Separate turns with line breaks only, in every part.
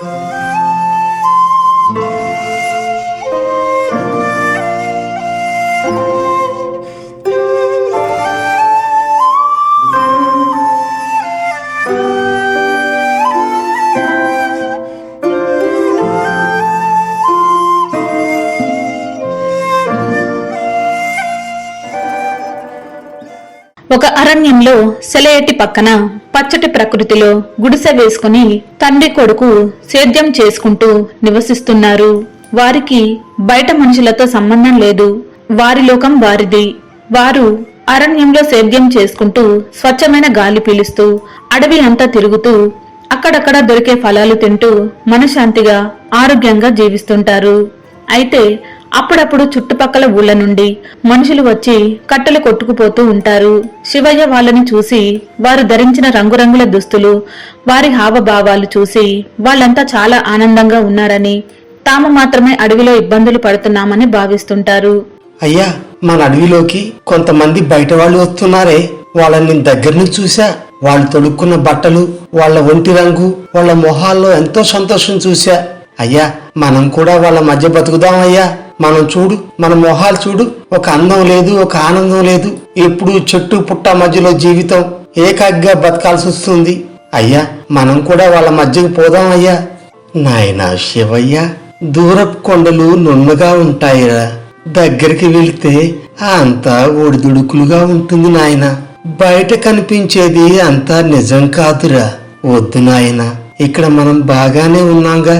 ఒక అరణ్యంలో సెలయేటి పక్కన పచ్చటి ప్రకృతిలో గుడిసె వేసుకుని తండ్రి కొడుకు సేద్యం చేసుకుంటూ నివసిస్తున్నారు. వారికి బయట మనుషులతో సంబంధం లేదు. వారి లోకం వారిది. వారు అరణ్యంలో సేద్యం చేసుకుంటూ స్వచ్ఛమైన గాలి పీలుస్తూ అడవి అంతా తిరుగుతూ అక్కడక్కడ దొరికే ఫలాలు తింటూ మనశ్శాంతిగా ఆరోగ్యంగా జీవిస్తుంటారు. అయితే అప్పుడప్పుడు చుట్టుపక్కల ఊళ్ళ నుండి మనుషులు వచ్చి కట్టెలు కొట్టుకుపోతూ ఉంటారు. శివయ్య వాళ్ళని చూసి, వారు ధరించిన రంగురంగుల దుస్తులు, వారి హావభావాలు చూసి వాళ్ళంతా చాలా ఆనందంగా ఉన్నారని, తాము మాత్రమే అడవిలో ఇబ్బందులు పడుతున్నామని భావిస్తుంటారు.
అయ్యా, మన అడవిలోకి కొంతమంది బయట వాళ్ళు వస్తున్నారే, వాళ్ళని దగ్గర నుంచి చూసా. వాళ్ళు తొడుక్కున్న బట్టలు, వాళ్ళ ఒంటి రంగు, వాళ్ళ మొహాల్లో ఎంతో సంతోషం చూసా. అయ్యా, మనం కూడా వాళ్ళ మధ్య బతుకుదాం అయ్యా. మనం చూడు, మన మొహాలు చూడు, ఒక అందం లేదు, ఒక ఆనందం లేదు. ఎప్పుడు చెట్టు పుట్ట మధ్యలో జీవితం, ఏకాగ్గా బతకాల్సి వస్తుంది. అయ్యా, మనం కూడా వాళ్ళ మధ్యకి పోదాం అయ్యా. నాయనా శివయ్య, దూరపు కొండలు నున్నగా ఉంటాయిరా, దగ్గరికి వెళితే అంతా ఒడిదుడుకులుగా ఉంటుంది నాయన. బయట కనిపించేది అంతా నిజం కాదురా. వద్దు నాయన, ఇక్కడ మనం బాగానే ఉన్నాంగా.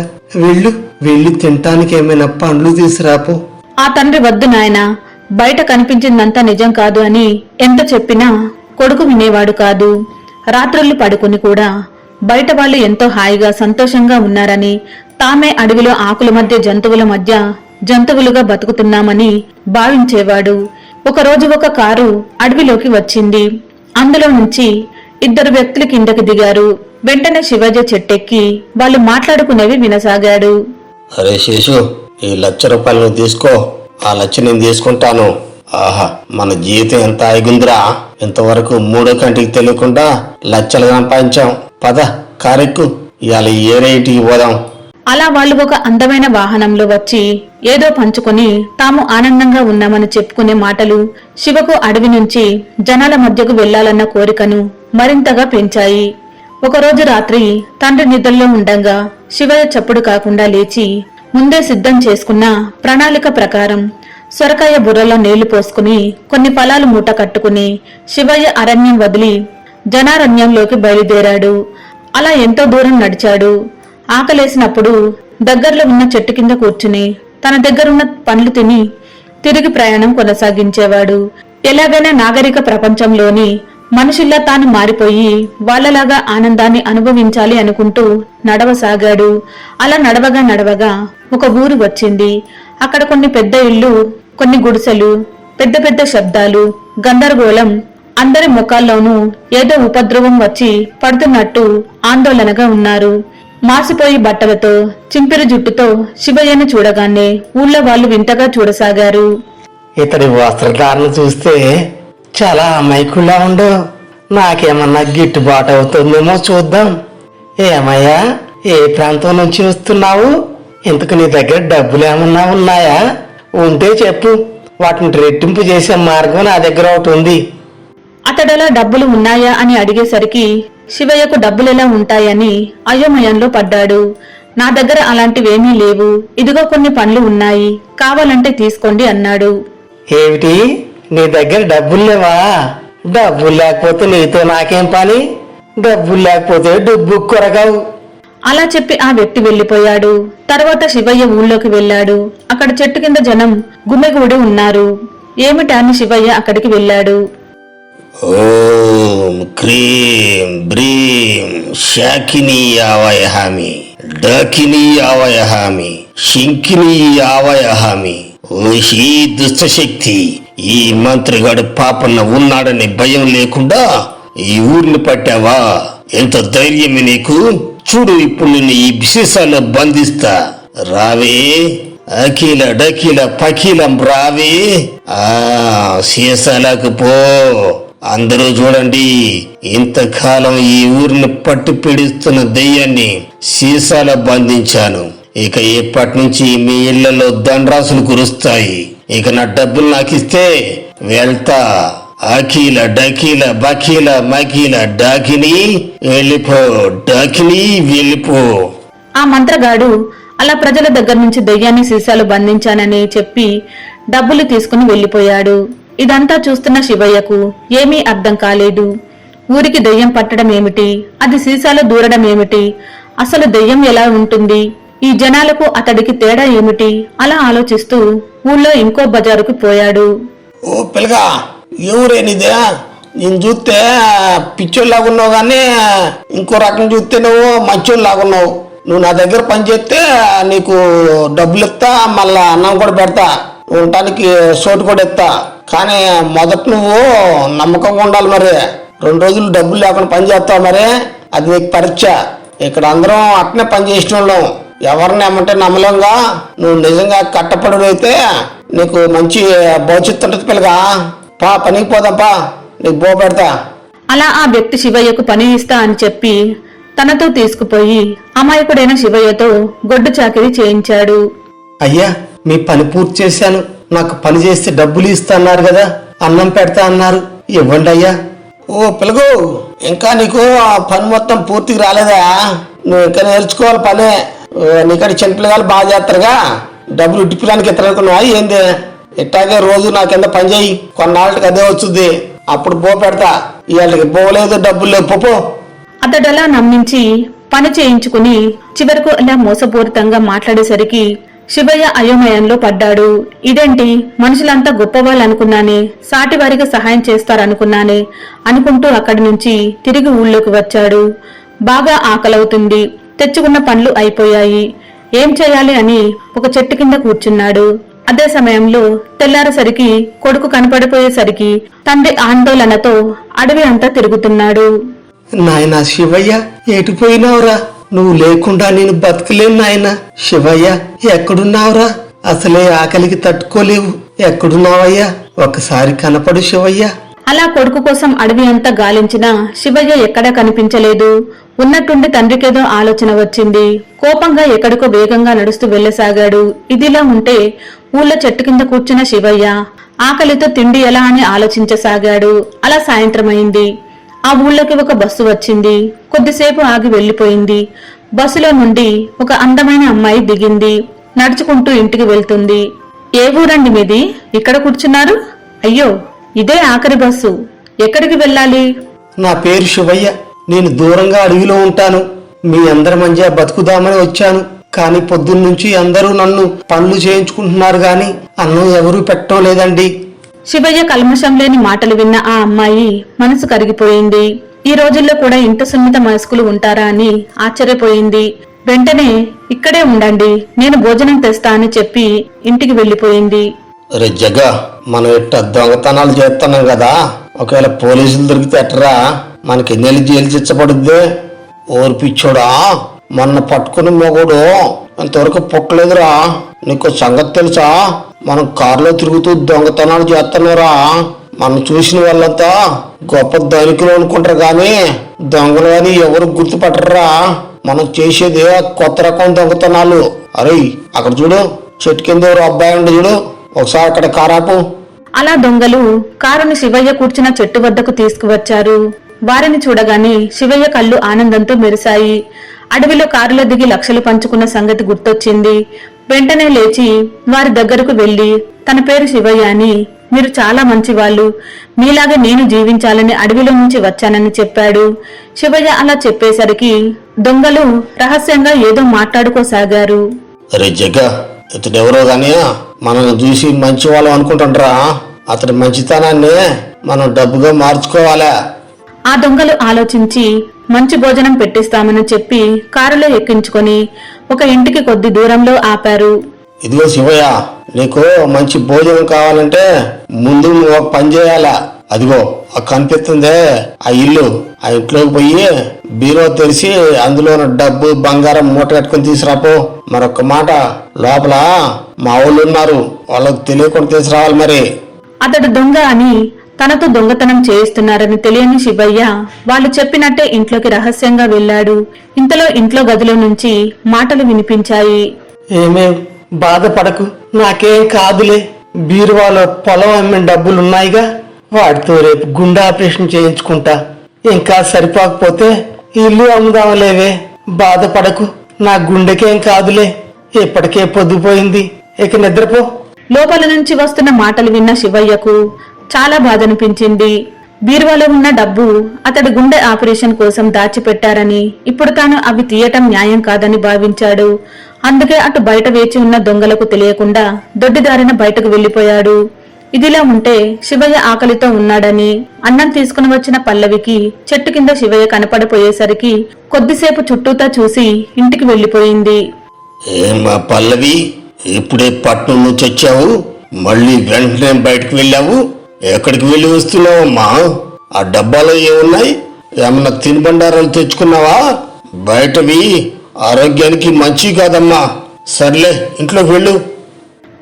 వెళ్ళి తినటానికి ఏమైనా పండ్లు తీసురాపో.
ఆ తండ్రి వద్దు నాయనా, బయట కనిపించిందంతా నిజం కాదు అని ఎంత చెప్పినా కొడుకు వినేవాడు కాదు. రాత్రుళ్ళు పడుకుని కూడా బయట వాళ్ళు ఎంతో హాయిగా సంతోషంగా ఉన్నారని, తామే అడవిలో ఆకుల మధ్య జంతువుల మధ్య జంతువులుగా బతుకుతున్నామని భావించేవాడు. ఒకరోజు ఒక కారు అడవిలోకి వచ్చింది. అందులో నుంచి ఇద్దరు వ్యక్తులు కిందకి దిగారు. వెంటనే శివయ్య చెట్టెక్కి వాళ్ళు మాట్లాడుకునేవి వినసాగాడు.
అరే శేషు, ఈ ₹1,00,000 తీసుకో, ఆ 1,00,000 నేను తీసుకుంటాను. ఆహా, మన జీవితం ఎంత ఆగుందిరా. ఇంతవరకు మూడో కంటికి తెలియకుండా లక్షలు సంపాదించాం. పద, కారెక్కు, ఇవాళ ఏరే ఇంటికి పోదాం.
అలా వాళ్ళు ఒక అందమైన వాహనంలో వచ్చి ఏదో పంచుకొని తాము ఆనందంగా ఉన్నామని చెప్పుకునే మాటలు శివకు అడవి నుంచి జనాల మధ్యకు వెళ్లాలన్న కోరికను మరింతగా పెంచాయి. ఒకరోజు రాత్రి తండ్రి నిద్రలో ఉండంగా శివయ్య చప్పుడు కాకుండా లేచి ముందే సిద్ధం చేసుకున్న ప్రణాళిక ప్రకారం సొరకాయ బుర్రలో నీళ్లు పోసుకుని కొన్ని ఫలాలు మూట కట్టుకుని శివయ్య అరణ్యం వదిలి జనారణ్యంలోకి బయలుదేరాడు. అలా ఎంతో దూరం నడిచాడు. ఆకలేసినప్పుడు దగ్గరలో ఉన్న చెట్టు కింద కూర్చుని తన దగ్గరున్న పండ్లు తిని తిరిగి ప్రయాణం కొనసాగించేవాడు. ఎలాగైనా నాగరిక ప్రపంచంలోని మనుషుల్లా తాను మారిపోయి వాళ్లలాగా ఆనందాన్ని అనుభవించాలి అనుకుంటూ నడవసాగాడు. అలా నడవగా ఒక ఊరు వచ్చింది. అక్కడ కొన్ని పెద్ద ఇళ్ళు, కొన్ని గుడిసెలు, పెద్ద పెద్ద శబ్దాలు, గందరగోళం. అందరి ముఖాల్లోనూ ఏదో ఉపద్రవం వచ్చి పడుతున్నట్టు ఆందోళనగా ఉన్నారు. మాసిపోయి బట్టలతో చింపిరి జుట్టుతో శివయ్యను చూడగానే ఊళ్ళో వాళ్ళు వింతగా చూడసాగారు.
ఇతడి వస్త్రధారణ చూస్తే చాలా అమాయకుల్లా ఉండు. నాకేమన్నా గిట్టుబాటు అవుతుందేమో చూద్దాం. ఏమయ్యా, ఏ ప్రాంతం నుంచి వస్తున్నావు? ఇంతకు నీ దగ్గర డబ్బులు ఏమన్నా ఉన్నాయా? ఉంటే చెప్పు, వాటిని రెట్టింపు చేసే మార్గం నా దగ్గర ఒకటి ఉంది.
అతడలా డబ్బులు ఉన్నాయా అని అడిగేసరికి శివయ్యకు డబ్బులెలా ఉంటాయని అయోమయంలో పడ్డాడు. నా దగ్గర అలాంటివేమీ లేవు, ఇదిగో కొన్ని పండ్లు ఉన్నాయి, కావాలంటే తీసుకోండి అన్నాడు.
ఏమిటి, నీ దగ్గర డబ్బులు లేవా? డబ్బులు లేకపోతే నీతో నాకేం పని? డబ్బులు లేకపోతే డబ్బు కొరగావు.
అలా చెప్పి ఆ వ్యక్తి వెళ్లిపోయాడు. తర్వాత శివయ్య ఊళ్ళోకి వెళ్లాడు. అక్కడ చెట్టు కింద జనం గుమిగూడి ఉన్నారు. ఏమిటా అని శివయ్య అక్కడికి వెళ్లాడు.
ఓం క్రీం బ్రీం శాకిని ఆవయహామి, డకిని ఆవయహామి, శంకిని ఆవయహామి. ఓహీ దుష్టశక్తి, ఈ మంత్రిగాడు పాపన్న ఉన్నాడని భయం లేకుండా ఈ ఊరిని పట్టావా? ఎంత ధైర్యమే నీకు? చూడు, ఇప్పుడు నిన్ను ఈ విశేషాల్లో బంధిస్తా. రావే అఖిల డకిల పఖిలం, రావే. శేషాలకు పో,
అందరూ చూడండి, ఇంతకాలం ఈ ఊరిని పట్టి పీడిస్తున్న దెయ్యాన్ని సీసాలో బంధించాను. ఇక ఇప్పటి నుంచి మీ ఇళ్లలో దండరాసులు కురుస్తాయి. ఇక నా డబ్బులు నాకిస్తే వెళ్తా. అఖీల డకీల బకీల మకీల డాకిని వెళ్ళిపో, డాకిని వెళ్ళిపో.
ఆ మంత్రగాడు అలా ప్రజల దగ్గర నుంచి దెయ్యాన్ని సీసాలు బంధించానని చెప్పి డబ్బులు తీసుకుని వెళ్లిపోయాడు. ఇదంతా చూస్తున్న శివయ్యకు ఏమీ అర్థం కాలేదు. ఊరికి దెయ్యం పట్టడం ఏమిటి, అది సీసాలో దూరడం ఏమిటి, అసలు దెయ్యం ఎలా ఉంటుంది, ఈ జనాలకు అతడికి తేడా ఏమిటి, అలా ఆలోచిస్తూ ఊళ్ళో ఇంకో బజారుకు పోయాడు.
ఓ పిల్లగా, ఎవరేనిదే? నేను చూస్తే పిచ్చోళ్ళలాగున్నావు, కానీ ఇంకో రకం చూస్తే నువ్వు మంచోళ్ళలాగున్నావు. నువ్వు నా దగ్గర పని చేస్తే నీకు డబ్బులు ఇస్తా, మళ్ళా అన్నం కూడా పెడతా, ఉండటానికి చోటు కూడా ఇస్తా. కానీ మొదట నువ్వు నమ్మకంగా ఉండాలి. మరి 2 రోజులు డబ్బులు లేకుండా పని చేస్తావు, మరి అది నీకు పరీక్ష. ఇక్కడ అందరం అట్నే పని చేసిన వాళ్ళం, ఎవరిని ఏమంటే నమ్మలేంగా. నువ్వు నిజంగా కట్టపడు అయితే నీకు మంచి భవిష్యత్తు ఉంటుంది పిల్లగా. పా, పనికి పోదాంపా, నీకు బో పెడతా.
అలా ఆ వ్యక్తి శివయ్యకు పని ఇస్తా అని చెప్పి తనతో తీసుకుపోయి అమాయకుడైన శివయ్యతో గొడ్డు చాకిరీ చేయించాడు.
అయ్యా, మీ పని పూర్తి చేశాను, నాకు పని చేస్తే డబ్బులు ఇస్తా అన్నారు కదా, అన్నం పెడతా అన్నారు, ఇవ్వండి అయ్యా. ఓ పిల్లగు, ఇంకా నీకు ఆ పని మొత్తం పూర్తికి రాలేదా? నువ్వు ఇంకా నేర్చుకోవాలి పనే. నీకంటే చిన్న పిల్లగాలు బాగా చేస్తారుగా, డబ్బులు ఇట్టుకోవడానికి ఎత్తనుకున్నావా ఏంది? ఇట్టాగే రోజు నా కింద పని చేయి, కొన్నాళ్ళకి అదే వస్తుంది, అప్పుడు బో పెడతా. ఇవాళకి పోలేదు, డబ్బులు లేవు, పో.
అతడలా నమ్మించి పని చేయించుకుని చివరకు అలా మోసపూరితంగా మాట్లాడేసరికి శివయ్య అయోమయంలో పడ్డాడు. ఇదేంటి, మనుషులంతా గొప్పవాళ్ళనుకున్నానే, సాటి వారికి సహాయం చేస్తారనుకున్నానే అనుకుంటూ అక్కడి నుంచి తిరిగి ఊళ్ళోకి వచ్చాడు. బాగా ఆకలవుతుంది, తెచ్చుకున్న పనులు అయిపోయాయి, ఏం చేయాలి అని ఒక చెట్టు కింద కూర్చున్నాడు. అదే సమయంలో తెల్లారేసరికి కొడుకు కనపడిపోయేసరికి తండ్రి ఆందోళనతో అడవి అంతా తిరుగుతున్నాడు.
నాయనా శివయ్య, ఎటుపోయినావురా? నువ్వు లేకుండా నేను బతకలేను నాయన. శివయ్య, ఎక్కడున్నావురా? అసలే ఆకలికి తట్టుకోలేవు, ఎక్కడున్నావయ్యా? ఒకసారి కనపడు శివయ్య.
అలా కొడుకు కోసం అడవి అంతా గాలించినా శివయ్య ఎక్కడా కనిపించలేదు. ఉన్నట్టుండి తండ్రికేదో ఆలోచన వచ్చింది. కోపంగా ఎక్కడికో వేగంగా నడుస్తూ వెళ్లసాగాడు. ఇదిలా ఉంటే ఊళ్ళో చెట్టు కింద కూర్చున్న శివయ్య ఆకలితో తిండి ఎలా అని ఆలోచించసాగాడు. అలా సాయంత్రమైంది. ఆ ఊళ్ళోకి ఒక బస్సు వచ్చింది. కొద్దిసేపు ఆగి వెళ్లిపోయింది. బస్సులో నుండి ఒక అందమైన అమ్మాయి దిగింది. నడుచుకుంటూ ఇంటికి వెళ్తుంది. ఏ ఊరండి మీది? ఇక్కడ కూర్చున్నారు? అయ్యో, ఇదే ఆఖరి బస్సు, ఎక్కడికి వెళ్ళాలి?
నా పేరు శివయ్య, నేను దూరంగా అడవిలో ఉంటాను. మీ అందరి మధ్య బతుకుదామని వచ్చాను. కానీ పొద్దున్నుంచి అందరూ నన్ను పనులు చేయించుకుంటున్నారు, గాని అన్నం ఎవరూ పెట్టడం లేదండి.
శివయ్య కల్మషం లేని మాటలు విన్న ఆ అమ్మాయి మనసు కరిగిపోయింది. ఈ రోజుల్లో కూడా ఇంత సున్నిత మనస్కులు ఉంటారా అని ఆశ్చర్యపోయింది. వెంటనే ఇక్కడే ఉండండి, నేను భోజనం తెస్తా అని చెప్పి ఇంటికి వెళ్లిపోయింది.
రే జగ, మనం ఇట్ట దొంగతనాలు చేస్తున్నాం కదా, ఒకవేళ పోలీసులు దొరికితే ఎట్టరా? మనకి నెల జైలు చిచ్చపడుద్ది. ఓర్పిచ్చోడా, మొన్న పట్టుకుని మొగుడు ఇంతవరకు పుట్టలేదురా. నీకు సంగతి తెలుసా? మనం కారులో తిరుగుతూ దొంగతనాలు చేస్తున్నారా. మనం చూసిన వాళ్ళంతా గొప్ప ధనికులు అనుకుంటారు, కానీ దొంగలు అని ఎవరు గుర్తుపట్టరా. మనం చేసేది కొత్త రకం దొంగతనాలు. అరే, అక్కడ చూడు, చెట్టు కింద ఎవరు అబ్బాయి ఉండి చూడు, ఒకసారి అక్కడ కారాపు.
అలా దొంగలు కారుని శివయ్య కూర్చున్న చెట్టు వద్దకు తీసుకువచ్చారు. వారిని చూడగానే శివయ్య కళ్ళు ఆనందంతో మెరిశాయి. అడవిలో కారులో దిగి లక్షలు పంచుకున్న సంగతి గుర్తొచ్చింది. వెంటనే లేచి వారి దగ్గరకు వెళ్లి, తన పేరు శివయ్య అని, మీరు చాలా మంచివాళ్ళు, మీలాగే నేను జీవించాలని అడవిలో నుంచి వచ్చానని చెప్పాడు. శివయ్య అలా చెప్పేసరికి దొంగలు రహస్యంగా ఏదో మాట్లాడుకోసాగారు.
అరే జగ్గ, ఇతడెవరో గానీ మనం చూసి మంచి వాళ్ళం అనుకుంటుంటారా. అతడి మంచితనాన్ని మనం డబ్బుగా మార్చుకోవాలా.
ఆ దొంగలు ఆలోచించి మంచి భోజనం పెట్టిస్తామని చెప్పి కారులో ఎక్కించుకొని ఒక ఇంటికి కొద్ది దూరంలో ఆపారు.
ఇదిగో శివయ్య, నీకు మంచి భోజనం కావాలంటే ముందు నువ్వు ఒక పని చేయాలా. అదిగో ఆ కనిపిస్తుందే ఆ ఇల్లు, ఆ ఇంట్లోకి పోయి బీరో తెరిచి అందులో డబ్బు బంగారం మూట కట్టుకుని తీసుకురాపో. మరొక మాట, లోపల మా వాళ్ళు ఉన్నారు, వాళ్ళకి తెలియకుండా తీసుకురావాలి. మరి
అతడు దొంగ అని తనతో దొంగతనం చేయిస్తున్నారని తెలియని శివయ్య వాళ్ళు చెప్పినట్టే ఇంట్లోకి రహస్యంగా వెళ్ళాడు. ఇంతలో ఇంట్లో గదిలో నుంచి మాటలు వినిపించాయి.
ఏమేం బాధపడకు, నాకేం కాదులే. బీరువాలో పొలం అమ్మిన డబ్బులున్నాయిగా, వాటితో రేపు గుండె ఆపరేషన్ చేయించుకుంటా. ఇంకా సరిపోకపోతే ఇల్లు అమ్ముదాంలేవే. బాధపడకు, నా గుండెకేం కాదులే. ఇప్పటికే పొద్దుపోయింది, ఇక నిద్రపో.
లోపల నుంచి వస్తున్న మాటలు విన్న శివయ్యకు చాలా బాధనిపించింది. బీరువాలో ఉన్న డబ్బు అతడి గుండె ఆపరేషన్ కోసం దాచిపెట్టారని, ఇప్పుడు తాను అవి తీయటం న్యాయం కాదని భావించాడు. అందుకే అటు బయట వేచి ఉన్న దొంగలకు తెలియకుండా దొడ్డిదారిన బయటకు వెళ్లిపోయాడు. ఇదిలా ఉంటే శివయ్య ఆకలితో ఉన్నాడని అన్నం తీసుకుని వచ్చిన పల్లవికి చెట్టు కింద శివయ్య కనపడిపోయేసరికి కొద్దిసేపు చుట్టూతా చూసి ఇంటికి వెళ్లిపోయింది.
ఏమా పల్లవి, ఇప్పుడే పట్నం నుంచి వచ్చావు, మళ్ళీ వెంటనే బయటకు వెళ్ళావు? ఎక్కడికి వెళ్ళి వస్తున్నావమ్మా? ఆ డబ్బాలో ఏమున్నాయి? ఏమన్నా తినుబండారాలు తెచ్చుకున్నావా? బయటవి ఆరోగ్యానికి మంచి కాదమ్మా. సర్లే, ఇంట్లోకి వెళ్ళు.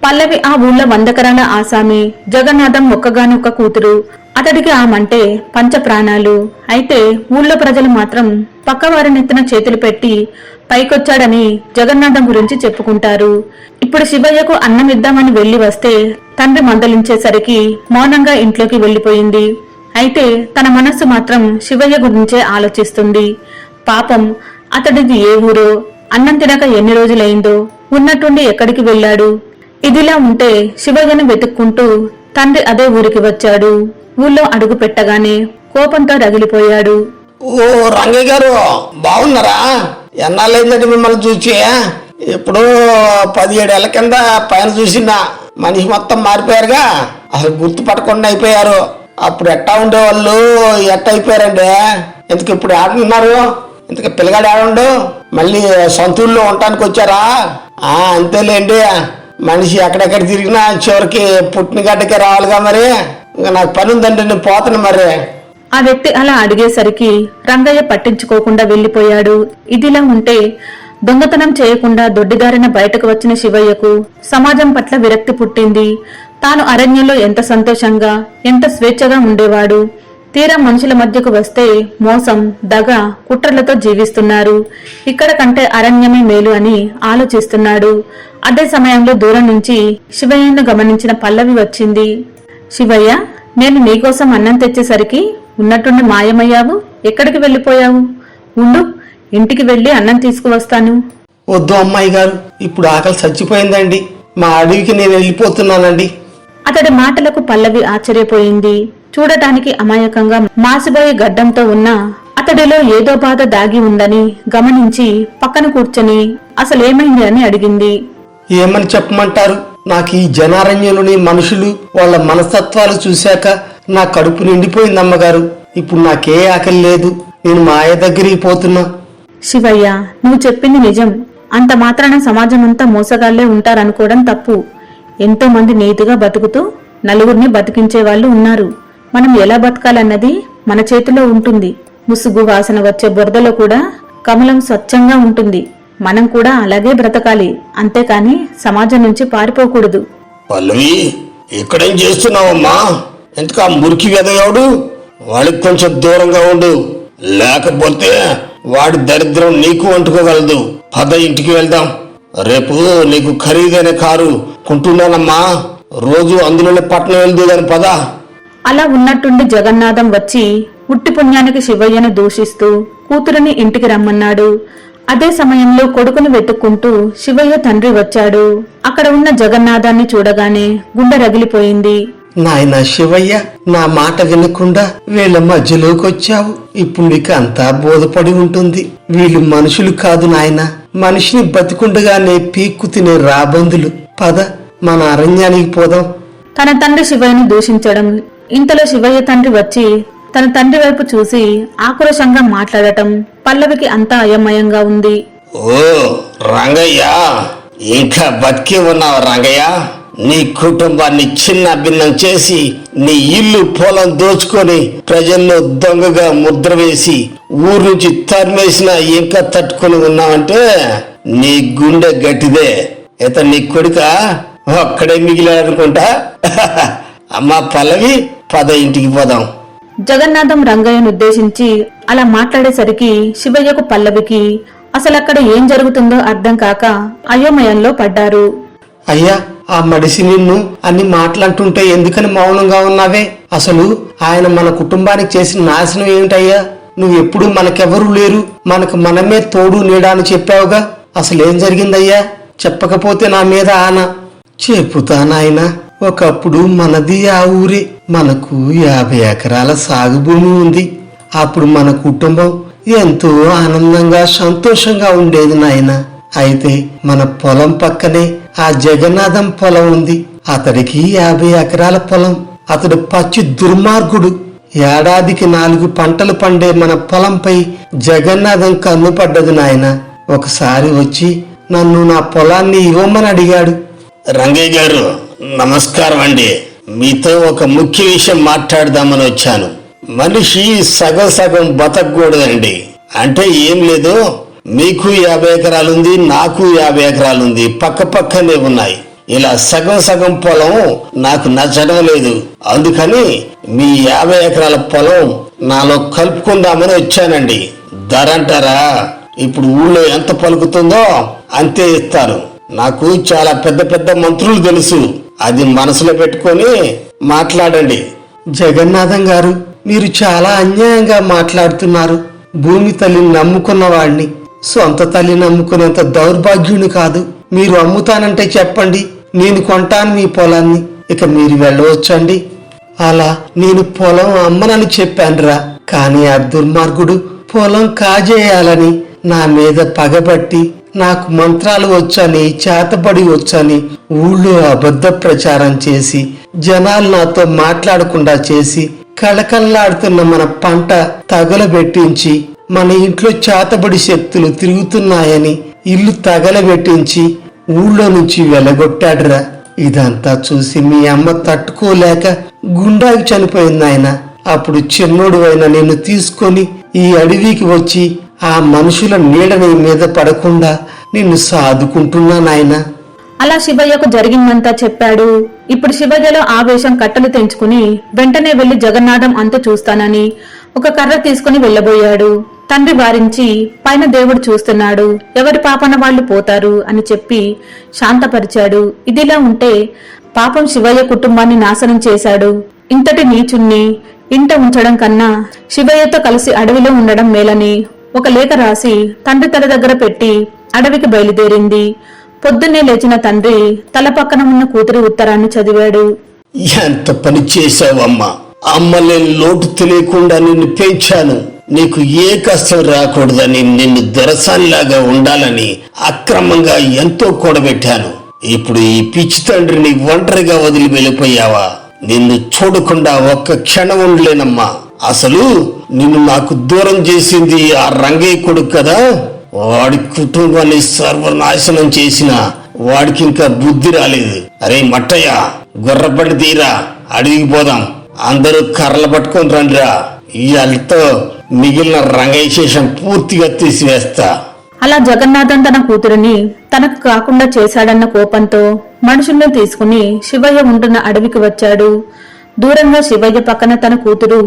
పల్లవి ఆ ఊళ్ళో 100 ఎకరాల ఆసామి. జగన్నాథం ఒక్కగానొక్క కూతురు. అతడికి ఆమంటే పంచ ప్రాణాలు. అయితే ఊళ్ళో ప్రజలు మాత్రం పక్కవారి నెత్తిన చేతులు పెట్టి పైకొచ్చాడని జగన్నాథం గురించి చెప్పుకుంటారు. ఇప్పుడు శివయ్యకు అన్నం ఇద్దామని వెళ్లి వస్తే తండ్రి మందలించేసరికి మౌనంగా ఇంట్లోకి వెళ్లిపోయింది. అయితే తన మనస్సు మాత్రం శివయ్య గురించే ఆలోచిస్తుంది. పాపం, అతడిది ఏ ఊరో, అన్నం తినక ఎన్ని రోజులైందో, ఉన్నట్టుండి ఎక్కడికి వెళ్ళాడు? ఇదిలా ఉంటే శివయ్యను వెతుక్కుంటూ తండ్రి అదే ఊరికి వచ్చాడు. ఊళ్ళో అడుగు పెట్టగానే కోపంతో రగిలిపోయాడు.
ఓ రంగయ్య గారు, బాగున్నారా? ఎన్నాళ్ళైందండి మిమ్మల్ని చూసి. ఇప్పుడు 17 ఏళ్ల కింద పైన చూసినా మనిషి మొత్తం మారిపోయారుగా, అసలు గుర్తుపట్టకుండా అయిపోయారు. అప్పుడు ఎట్టా ఉండేవాళ్ళు, ఎట్టా అయిపోయారండి. ఇంతకు ఇప్పుడు ఆడుతున్నారు? ఇంతకు పిల్లగాడు ఆడుండు? మళ్ళీ సొంతూరులో ఉండటానికి వచ్చారా? అంతేలేండి, మనిషి ఎక్కడెక్కడ తిరిగినా చివరికి పుట్టిన గడ్డకే రావాలిగా. మరి ఇంకా నాకు పని ఉందండి, నేను పోతాను. మరి
ఆ వ్యక్తి అలా అడిగేసరికి రంగయ్య పట్టించుకోకుండా వెళ్లిపోయాడు. ఇదిలా ఉంటే దొంగతనం చేయకుండా దొడ్డిదారిన బయటకు వచ్చిన శివయ్యకు సమాజం పట్ల విరక్తి పుట్టింది. తాను అరణ్యంలో ఎంత సంతోషంగా, ఎంత స్వేచ్ఛగా ఉండేవాడు. తీరా మనుషుల మధ్యకు వస్తే మోసం, దగ, కుట్రలతో జీవిస్తున్నారు. ఇక్కడ కంటే అరణ్యమే మేలు అని ఆలోచిస్తున్నాడు. అదే సమయంలో దూరం నుంచి శివయ్యను గమనించిన పల్లవి వచ్చింది. శివయ్య, నేను నీకోసం అన్నం తెచ్చేసరికి ఉన్నట్టుండి మాయమయ్యావు. ఎక్కడికి వెళ్లిపోయావు? ఉండు, ఇంటికి వెళ్లి అన్నం తీసుకువస్తాను.
వద్దు అమ్మాయి గారు, ఇప్పుడు ఆకలి చచ్చిపోయిందండి. మా అడవికి నేను వెళ్ళిపోతున్నానండి.
అతడి మాటలకు పల్లవి ఆశ్చర్యపోయింది. చూడటానికి అమాయకంగా మాసిపోయే గడ్డంతో ఉన్న అతడిలో ఏదో బాధ దాగి ఉందని గమనించి పక్కన కూర్చొని అసలేమైంది అని అడిగింది.
ఏమని చెప్పమంటారు? నాకు ఈ జనారణ్యంలోని మనుషులు, వాళ్ళ మనస్తత్వాలు చూశాక నా కడుపు నిండిపోయింది అమ్మగారు. ఇప్పుడు నాకే ఆకలి లేదు. నేను మా అయ్య దగ్గరికి పోతున్నా.
శివయ్య, నువ్వు చెప్పింది నిజం. అంత మాత్రాన సమాజమంతా మోసగాళ్లే ఉంటారనుకోవడం తప్పు. ఎంతో మంది నీతిగా బతుకుతూ నలుగురిని బతికించే వాళ్ళు ఉన్నారు. మనం ఎలా బతకాలన్నది మన చేతిలో ఉంటుంది. ముసుగు వాసన వచ్చే బురదలో కూడా కమలం స్వచ్ఛంగా ఉంటుంది. మనం కూడా అలాగే బ్రతకాలి, అంతేకాని సమాజం నుంచి పారిపోకూడదు.
పల్లవి, ఇక్కడేం చేస్తున్నావమ్మా? ఎందుకు ఆ మురికి వెదగాడు? వాడికి కొంచెం దూరంగా ఉండు, లేకపోతే వాడి దరిద్రం నీకు అంటుకోగలదు. పద, ఇంటికి వెళ్దాం. రేపు నీకు ఖరీదైన కారు కొంటున్నానమ్మా. రోజు అందులోనే పట్నం వెళ్దు గాని పద.
అలా ఉన్నట్టుండి జగన్నాథం వచ్చి ఉట్టి పుణ్యానికి శివయ్యను దూషిస్తూ కూతురిని ఇంటికి రమ్మన్నాడు. అదే సమయంలో కొడుకును వెతుక్కుంటూ శివయ్య తండ్రి వచ్చాడు. అక్కడ ఉన్న జగన్నాథాన్ని చూడగానే గుండె రగిలిపోయింది.
నాయన శివయ్య, నా మాట వినకుండా వీళ్ళ మధ్యలోకి వచ్చావు. ఇప్పుడు నీకు అంతా బోధపడి ఉంటుంది. వీళ్ళు మనుషులు కాదు నాయన, మనిషిని బతికుండగానే పీక్కు తినే రాబందులు. పద, మన అరణ్యానికి పోదాం.
తన తండ్రి శివయ్యను దూషించడం, ఇంతలో శివయ్య తండ్రి వచ్చి తన తండ్రి వైపు చూసి ఆక్రోశంగా మాట్లాడటం పల్లవికి అంతా అయోమయంగా ఉంది.
ఓ రంగయ్య, ఇంకా బతికే ఉన్నావు రంగయ్య? నీ కుటుంబాన్ని చిన్న భిన్నం చేసి, నీ ఇల్లు పొలం దోచుకొని, ప్రజల్లో దొంగగా ముద్ర వేసి, ఊరు నుంచి తరిమేసినా ఇంకా తట్టుకొని ఉన్నావంటే నీ గుండె గట్టిదే. ఇతను నీ కొడుక ఒక్కడే మిగిలాడనుకుంటా. అమ్మా పల్లవి, పద ఇంటికి పోదాం.
జగన్నాథం రంగయ్యను ఉద్దేశించి అలా మాట్లాడేసరికి శివయ్యకు పల్లవికి అసలక్కడ ఏం జరుగుతుందో అర్థం కాక అయోమయంలో పడ్డారు.
అయ్యా, ఆ మడిసి నిన్ను అన్ని మాటలంటుంటే ఎందుకని మౌనంగా ఉన్నావే? అసలు ఆయన మన కుటుంబానికి చేసిన నాశనం ఏమిటయ్యా? నువ్వెప్పుడు మనకెవరూ లేరు, మనకు మనమే తోడు నీడా అని చెప్పావుగా. అసలేం జరిగిందయ్యా? చెప్పకపోతే నా మీద ఆన. చెప్పుతా నాయనా. ఒకప్పుడు మనది ఆ ఊరే. మనకు 50 ఎకరాల సాగు భూమి ఉంది. అప్పుడు మన కుటుంబం ఎంతో ఆనందంగా సంతోషంగా ఉండేది నాయన. అయితే మన పొలం పక్కనే ఆ జగన్నాథం పొలం ఉంది. అతడికి 50 ఎకరాల పొలం. అతడు పచ్చి దుర్మార్గుడు. ఏడాదికి 4 పంటలు పండే మన పొలంపై జగన్నాథం కన్ను పడ్డది నాయన. ఒకసారి వచ్చి నన్ను నా పొలాన్ని ఇవ్వమని అడిగాడు.
రంగయ్య గారు నమస్కారం అండి. మీతో ఒక ముఖ్య విషయం మాట్లాడదామని వచ్చాను. మనిషి సగం సగం బతకూడదండి. అంటే ఏం లేదు, మీకు 50 ఎకరాలుంది, నాకు 50 ఎకరాలుంది, పక్క పక్కనే ఉన్నాయి. ఇలా సగం సగం పొలం నాకు నచ్చడం లేదు. అందుకని మీ 50 ఎకరాల పొలం నాలో కలుపుకుందామని వచ్చానండి. ధర అంటారా? ఇప్పుడు ఊళ్ళో ఎంత పలుకుతుందో అంతే ఇస్తారు. నాకు చాలా పెద్ద పెద్ద మంత్రులు తెలుసు. అది మనసులో పెట్టుకొని మాట్లాడండి.
జగన్నాథం గారు, మీరు చాలా అన్యాయంగా మాట్లాడుతున్నారు. భూమి తల్లిని నమ్ముకున్నవాణ్ణి, సొంత తల్లిని నమ్ముకునేంత దౌర్భాగ్యుని కాదు. మీరు అమ్ముతానంటే చెప్పండి, నేను కొంటాను మీ పొలాన్ని. ఇక మీరు వెళ్ళవచ్చండి. అలా నేను పొలం అమ్మనని చెప్పానురా. కానీ ఆ దుర్మార్గుడు పొలం కాజేయాలని నా మీద పగబట్టి నాకు మంత్రాలు వచ్చని, చేతబడి వచ్చని ఊళ్ళో అబద్ధ ప్రచారం చేసి జనాలు నాతో మాట్లాడకుండా చేసి కళకళలాడుతున్న మన పంట తగలబెట్టించి, మన ఇంట్లో చేతబడి శక్తులు తిరుగుతున్నాయని ఇల్లు తగలబెట్టించి ఊళ్ళో నుంచి వెలగొట్టాడురా. ఇదంతా చూసి మీ అమ్మ తట్టుకోలేక గుండాకి చనిపోయింది ఆయన. అప్పుడు చిన్నోడు అయిన నిన్ను తీసుకొని ఈ అడవికి వచ్చి ఆ మనుషుల నీడ నీ మీద పడకుండా నిన్ను సాదుకుంటున్నా నాయనా.
అలా శివయ్యకు జరిగిందంతా చెప్పాడు. ఇప్పుడు శివయ్యలో ఆవేశం కట్టలు తెంచుకుని వెంటనే వెళ్లి జగన్నాథం అంతు చూస్తానని ఒక కర్ర తీసుకుని వెళ్లబోయాడు. తండ్రి వారించి పైన దేవుడు చూస్తున్నాడు, ఎవరి పాపన వాళ్ళు పోతారు అని చెప్పి శాంతపరిచాడు. ఇదిలా ఉంటే పాపం శివయ్య కుటుంబాన్ని నాశనం చేశాడు. ఇంతటి నీచుణ్ణి ఇంట ఉంచడం కన్నా శివయ్యతో కలిసి అడవిలో ఉండడం మేలని ఒక లేఖ రాసి తండ్రి తల దగ్గర పెట్టి అడవికి బయలుదేరింది. పొద్దున్నే లేచిన తండ్రి తల పక్కన ఉన్న కూతురి ఉత్తరాన్ని చదివాడు.
ఎంత పని చేశావమ్మా! అమ్మలేని లోటు తెలియకుండా నిన్ను పెంచాను. నీకు ఏ కష్టం రాకూడదని, నిన్ను దొరసానిలాగా ఉండాలని అక్రమంగా ఎంతో కూడబెట్టాను. ఇప్పుడు ఈ పిచ్చి తండ్రిని ఒంటరిగా వదిలి వెళ్ళిపోయావా? నిన్ను చూడకుండా ఒక్క క్షణం ఉండలేనమ్మా. అసలు నిన్ను నాకు దూరం చేసింది ఆ రంగయ్య కొడుకు కదా. వాడి కుటుంబాన్ని సర్వనాశనం చేసిన వాడికి ఇంకా బుద్ధి రాలేదు. అరే మట్టయ్య, గుర్రపడి తీరా, అడవికి పోదాం. అందరూ కర్రలు పట్టుకొని రండిరా. ఇవాళతో మిగిలిన రంగయ్య శేషం పూర్తిగా తీసివేస్తా.
అలా జగన్నాథం తన కూతురిని తనకు కాకుండా చేశాడన్న కోపంతో మనుషుల్ని తీసుకుని శివయ్య ఉంటున్న అడవికి వచ్చాడు. దూరంగా శివయ్య పక్కన తన కూతురు,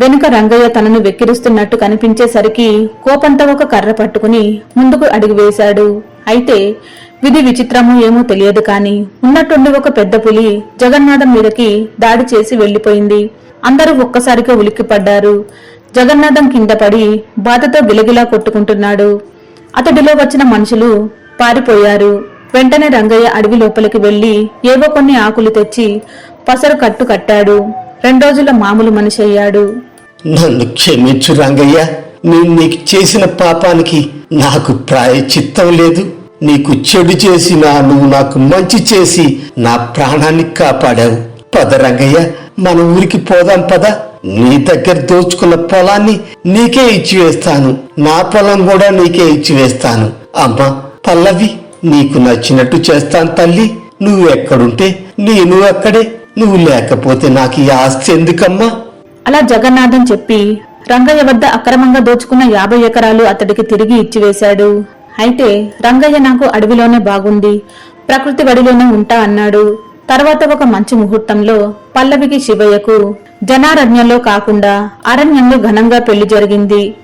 వెనుక రంగయ్య తనను వెక్కిరిస్తున్నట్టు కనిపించేసరికి కోపంతో ఒక కర్ర పట్టుకుని ముందుకు అడుగు వేశాడు. అయితే విధి విచిత్రమో ఏమో తెలియదు కాని ఉన్నట్టుండి ఒక పెద్ద పులి జగన్నాథం మీదకి దాడి చేసి వెళ్లిపోయింది. అందరూ ఒక్కసారిగా ఉలిక్కిపడ్డారు. జగన్నాథం కింద పడి బాధతో గిలగిలా కొట్టుకుంటున్నాడు. అతడిలో వచ్చిన మనుషులు పారిపోయారు. వెంటనే రంగయ్య అడవి లోపలికి వెళ్లి ఏవో కొన్ని ఆకులు తెచ్చి పసరు కట్టు కట్టాడు. 2 రోజుల మామూలు మనిషి అయ్యాడు.
నన్ను క్షమించు రంగయ్య. నేను నీకు చేసిన పాపానికి నాకు ప్రాయశ్చిత్తం లేదు. నీకు చెడు చేసినా నువ్వు నాకు మంచి చేసి నా ప్రాణాన్ని కాపాడావు. పద రంగయ్య, మన ఊరికి పోదాం పద. నీ దగ్గర దోచుకున్న పొలాన్ని నీకే ఇచ్చివేస్తాను, నా పొలం కూడా నీకే ఇచ్చివేస్తాను. అమ్మా పల్లవి, నీకు నచ్చినట్టు చేస్తాను తల్లి. నువ్వు ఎక్కడుంటే నేను అక్కడే. నువ్వు లేకపోతే నాకు ఈ ఆస్తి ఎందుకమ్మా?
అలా జగన్నాథం చెప్పి రంగయ్య వద్ద అక్రమంగా దోచుకున్న 50 ఎకరాలు అతడికి తిరిగి ఇచ్చివేశాడు. అయితే రంగయ్య నాకు అడవిలోనే బాగుంది, ప్రకృతి వడిలోనే ఉంటా అన్నాడు. తర్వాత ఒక మంచి ముహూర్తంలో పల్లవికి శివయ్యకు జనారణ్యంలో కాకుండా అరణ్యంలో ఘనంగా పెళ్లి జరిగింది.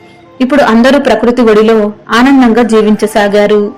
ఇప్పుడు అందరూ ప్రకృతి ఒడిలో ఆనందంగా జీవించసాగారు.